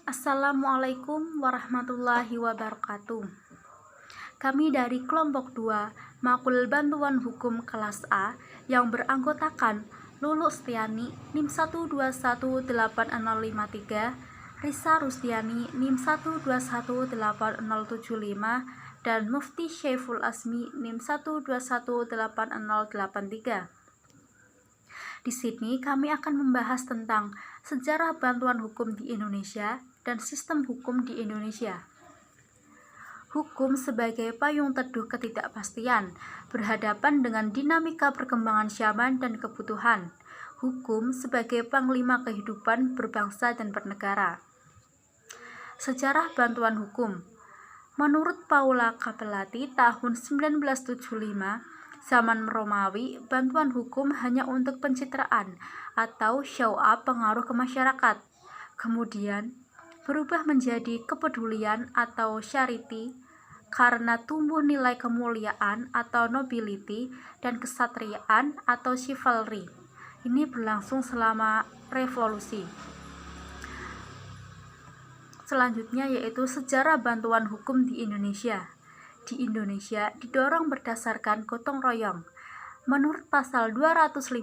Assalamualaikum warahmatullahi wabarakatuh. Kami dari kelompok 2 Makul Bantuan Hukum kelas A yang beranggotakan Lulu Setiani NIM 1218053, Risa Rusdiani NIM 1218075, dan Mufti Syaiful Asmi NIM 1218083. Di sini kami akan membahas tentang sejarah bantuan hukum di Indonesia dan sistem hukum di Indonesia. Hukum sebagai payung teduh ketidakpastian, berhadapan dengan dinamika perkembangan zaman dan kebutuhan. Hukum sebagai panglima kehidupan berbangsa dan bernegara. Sejarah bantuan hukum. Menurut Paula Capellati tahun 1975, zaman Romawi, bantuan hukum hanya untuk pencitraan atau show up pengaruh ke masyarakat. Kemudian berubah menjadi kepedulian atau charity karena tumbuh nilai kemuliaan atau nobility dan kesatriaan atau chivalry. Ini berlangsung selama revolusi. Selanjutnya yaitu sejarah bantuan hukum di Indonesia. Di Indonesia didorong berdasarkan gotong royong. Menurut pasal 250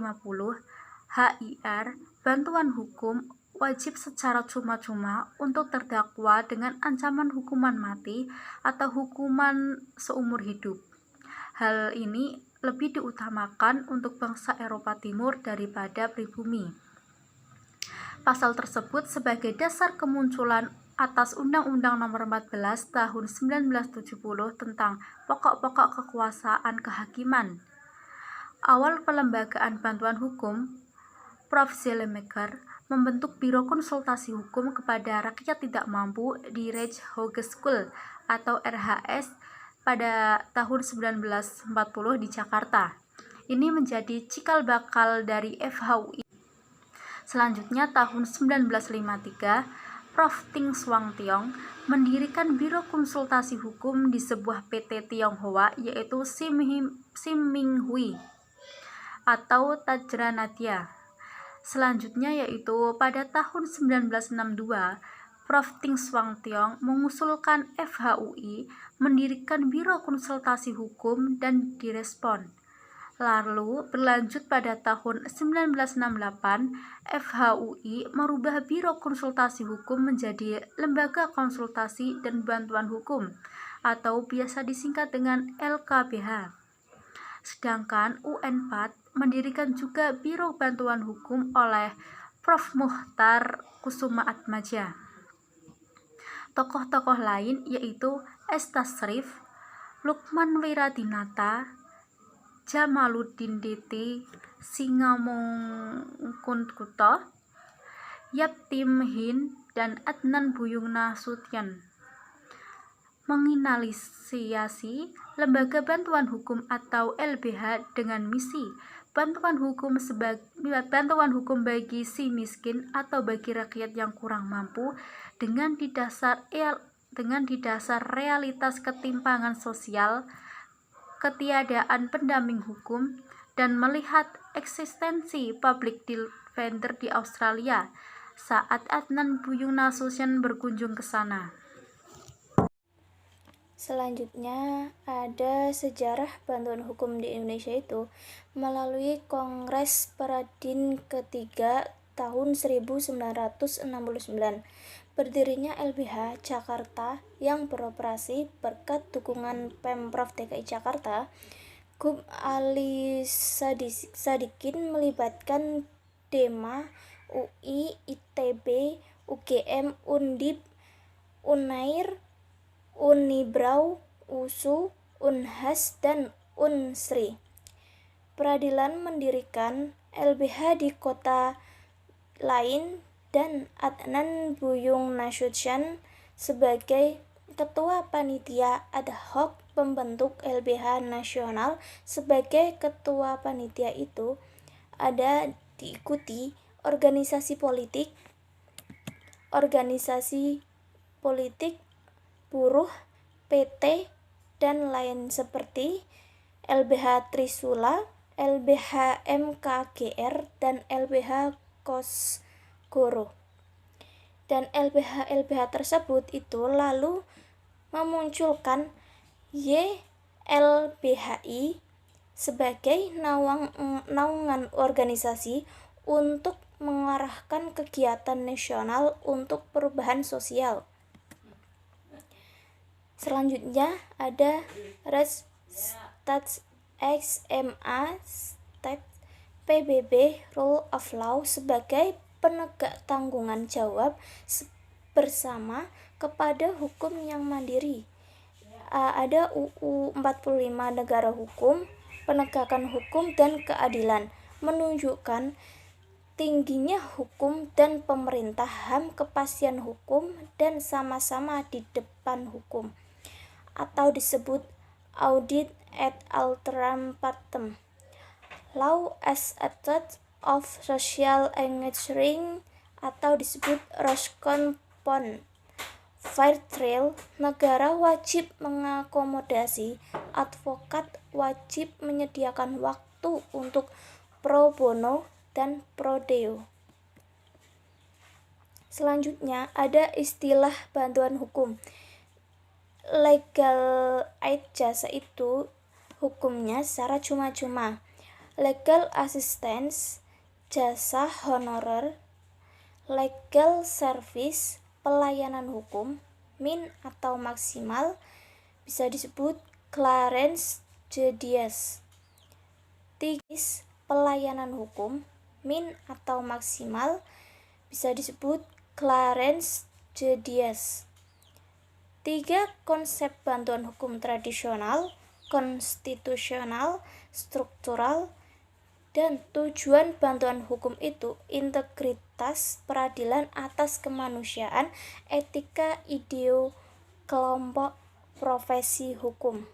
HIR, bantuan hukum wajib secara cuma-cuma untuk terdakwa dengan ancaman hukuman mati atau hukuman seumur hidup. Hal ini lebih diutamakan untuk bangsa Eropa Timur daripada pribumi. Pasal tersebut sebagai dasar kemunculan atas Undang-Undang Nomor 14 Tahun 1970 tentang pokok-pokok kekuasaan kehakiman. Awal pelembagaan bantuan hukum, Prof. Zelemaker membentuk Biro Konsultasi Hukum kepada Rakyat Tidak Mampu di Recht Hogeschool atau RHS pada tahun 1940 di Jakarta. Ini menjadi cikal bakal dari FHUI. Selanjutnya tahun 1953, Prof. Ting Swang Tiong mendirikan Biro Konsultasi Hukum di sebuah PT Tionghoa yaitu Sim Ming Hui atau Tajranatya. Selanjutnya yaitu pada tahun 1962, Prof. Ting Swang Tiong mengusulkan FHUI mendirikan Biro Konsultasi Hukum dan direspon. Lalu berlanjut pada tahun 1968, FHUI merubah Biro Konsultasi Hukum menjadi Lembaga Konsultasi dan Bantuan Hukum atau biasa disingkat dengan LKBH. Sedangkan UNPAD mendirikan juga Biro Bantuan Hukum oleh Prof. Muchtar Kusumaatmadja. Tokoh-tokoh lain yaitu S. Tasrif, Lukman Wiradinata, Jamaluddin Diti, Singamongkunkuto, Yap Tim Hin, dan Adnan Buyung Nasution menginisiasi Lembaga Bantuan Hukum atau LBH dengan misi bantuan hukum bagi si miskin atau bagi rakyat yang kurang mampu dengan didasar realitas ketimpangan sosial, ketiadaan pendamping hukum, dan melihat eksistensi public defender di Australia saat Adnan Buyung Nasution berkunjung ke sana. Selanjutnya ada sejarah bantuan hukum di Indonesia itu melalui Kongres Peradin ketiga tahun 1969. Berdirinya LBH Jakarta yang beroperasi berkat dukungan Pemprov DKI Jakarta. Gub Ali Sadikin melibatkan DEMA, UI, ITB, UGM, Undip, Unair, Unibrau, USU, Unhas, dan Unsri. Peradilan mendirikan LBH di kota lain dan Adnan Buyung Nasution sebagai ketua panitia ad hoc pembentuk LBH nasional. Sebagai ketua panitia itu ada diikuti organisasi politik, buruh, PT, dan lain seperti LBH Trisula, LBH MKGR, dan LBH Kosgoro. Dan LBH tersebut itu lalu memunculkan YLBHI sebagai naungan organisasi untuk mengarahkan kegiatan nasional untuk perubahan sosial. Selanjutnya ada Rechtsstaat SMA State PBB Rule of Law sebagai penegak tanggungan jawab bersama kepada hukum yang mandiri. Ada UU 45 negara hukum, penegakan hukum dan keadilan, menunjukkan tingginya hukum dan pemerintah HAM, kepastian hukum dan sama-sama di depan hukum, atau disebut audit et alteram partem. Law as a tool of social engineering atau disebut Roscommon. Fair trial, negara wajib mengakomodasi, advokat wajib menyediakan waktu untuk pro bono dan pro deo. Selanjutnya ada istilah bantuan hukum. Legal aid, jasa itu hukumnya secara cuma-cuma. Legal assistance, jasa honorer. Legal service, pelayanan hukum, min atau maksimal, bisa disebut Clarence Jodias. Tigis, pelayanan hukum, min atau maksimal, bisa disebut Clarence Jodias. 3 konsep bantuan hukum tradisional, konstitusional, struktural, dan tujuan bantuan hukum itu integritas peradilan atas kemanusiaan, etika, ideo, kelompok, profesi hukum.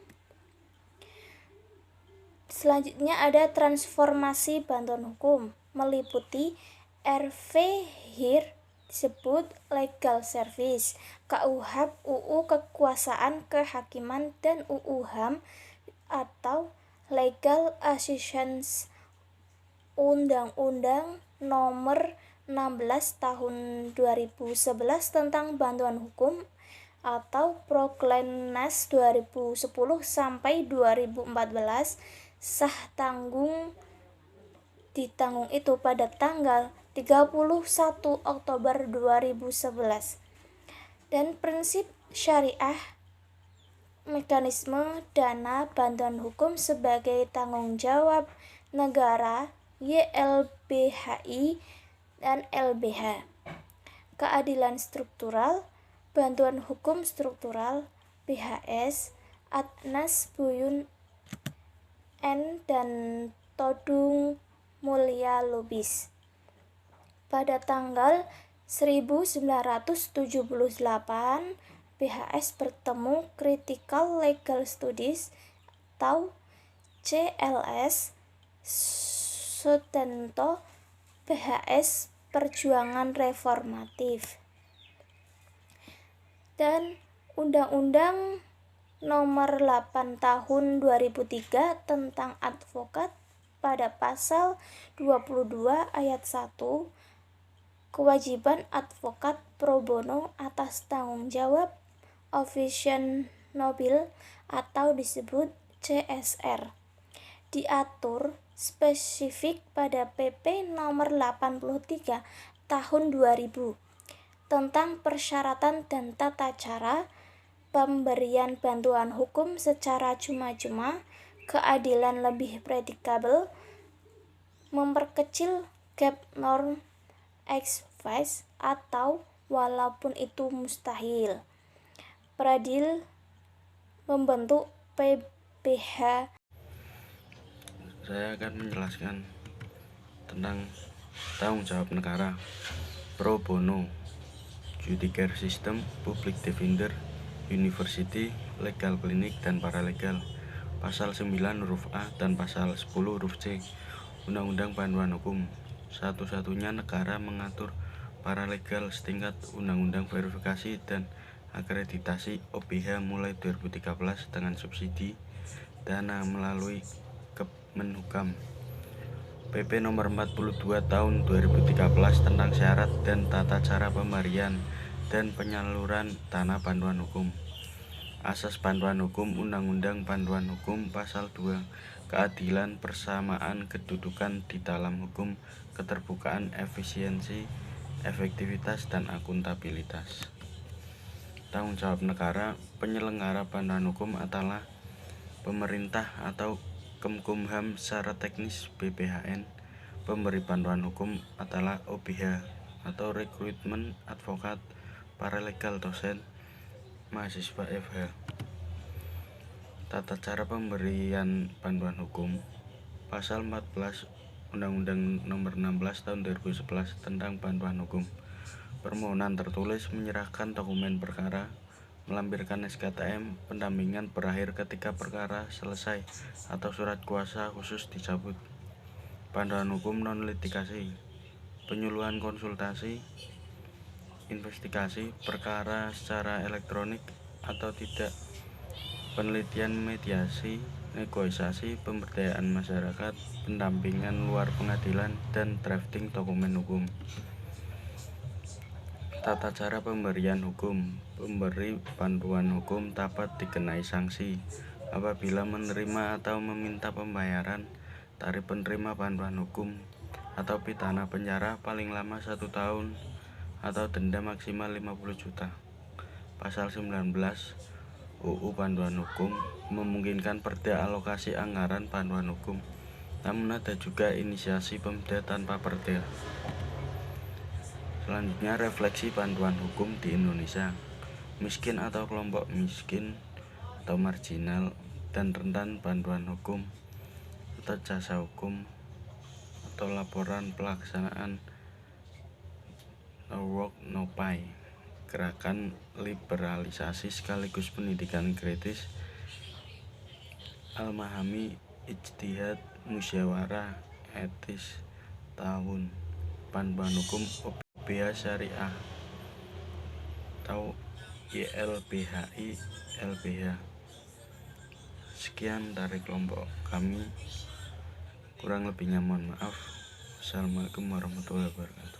Selanjutnya ada transformasi bantuan hukum, meliputi RV-HIR disebut legal service, KUHAP, UU kekuasaan kehakiman, dan UU HAM atau legal assistance, Undang-Undang Nomor 16 Tahun 2011 tentang bantuan hukum atau Proklamasi 2010 sampai 2014 ditanggung itu pada tanggal 31 Oktober 2011. Dan prinsip syariah, mekanisme dana bantuan hukum sebagai tanggung jawab negara YLBHI dan LBH. Keadilan struktural, bantuan hukum struktural BHS, Adnas Buyun N dan Todung Mulya Lubis. Pada tanggal 1978 BHS bertemu Critical Legal Studies atau CLS Sutento BHS Perjuangan Reformatif. Dan Undang-Undang Nomor 8 Tahun 2003 tentang advokat pada pasal 22 ayat 1, kewajiban advokat pro bono atas tanggung jawab officium nobile atau disebut CSR diatur spesifik pada PP nomor 83 tahun 2000 tentang persyaratan dan tata cara pemberian bantuan hukum secara cuma-cuma, keadilan lebih predikabel, memperkecil gap norm ex vice atau walaupun itu mustahil. Peradil membentuk PBH. Saya akan menjelaskan tentang tanggung jawab negara, pro bono, judicial system, public defender, university, legal clinic, dan paralegal. Pasal 9 huruf A dan pasal 10 huruf C Undang-Undang Bantuan Hukum. Satu-satunya negara mengatur paralegal setingkat undang-undang verifikasi dan akreditasi OBH mulai 2013 dengan subsidi dana melalui Kemenhukam. PP nomor 42 tahun 2013 tentang syarat dan tata cara pemberian dan penyaluran tanah bantuan hukum. Asas bantuan hukum Undang-Undang Bantuan Hukum Pasal 2, keadilan, persamaan kedudukan di dalam hukum, keterbukaan, efisiensi, efektivitas, dan akuntabilitas. Tanggung jawab negara. Penyelenggara bantuan hukum adalah pemerintah atau Kemkumham secara teknis BPHN. Pemberi bantuan hukum adalah OBH atau rekrutmen advokat, paralegal, dosen, mahasiswa FH. Tata cara pemberian bantuan hukum. Pasal 14 Undang-Undang Nomor 16 Tahun 2011 tentang bantuan hukum. Permohonan tertulis menyerahkan dokumen perkara, melampirkan SKTM, pendampingan berakhir ketika perkara selesai atau surat kuasa khusus dicabut. Bantuan hukum non litigasi. Penyuluhan, konsultasi, investigasi perkara secara elektronik atau tidak, penelitian, mediasi, negosiasi, pemberdayaan masyarakat, pendampingan luar pengadilan, dan drafting dokumen hukum. Tata cara pemberian hukum. Pemberi bantuan hukum dapat dikenai sanksi apabila menerima atau meminta pembayaran tarif penerima bantuan hukum atau pidana penjara paling lama 1 tahun atau denda maksimal 50 juta. Pasal 19 UU Bantuan Hukum memungkinkan perda alokasi anggaran bantuan hukum, namun ada juga inisiasi Pemda tanpa perda. Selanjutnya, refleksi bantuan hukum di Indonesia. Miskin atau kelompok miskin atau marginal dan rentan bantuan hukum atau jasa hukum atau laporan pelaksanaan No Work No Pay. Gerakan liberalisasi sekaligus pendidikan gratis, Al-Mahami, Ijtihad, Musyawarah Etis Tahun, Bantuan Hukum OBH Syariah atau YLBHI LBH. Sekian dari kelompok kami, kurang lebihnya mohon maaf. Assalamualaikum warahmatullahi wabarakatuh.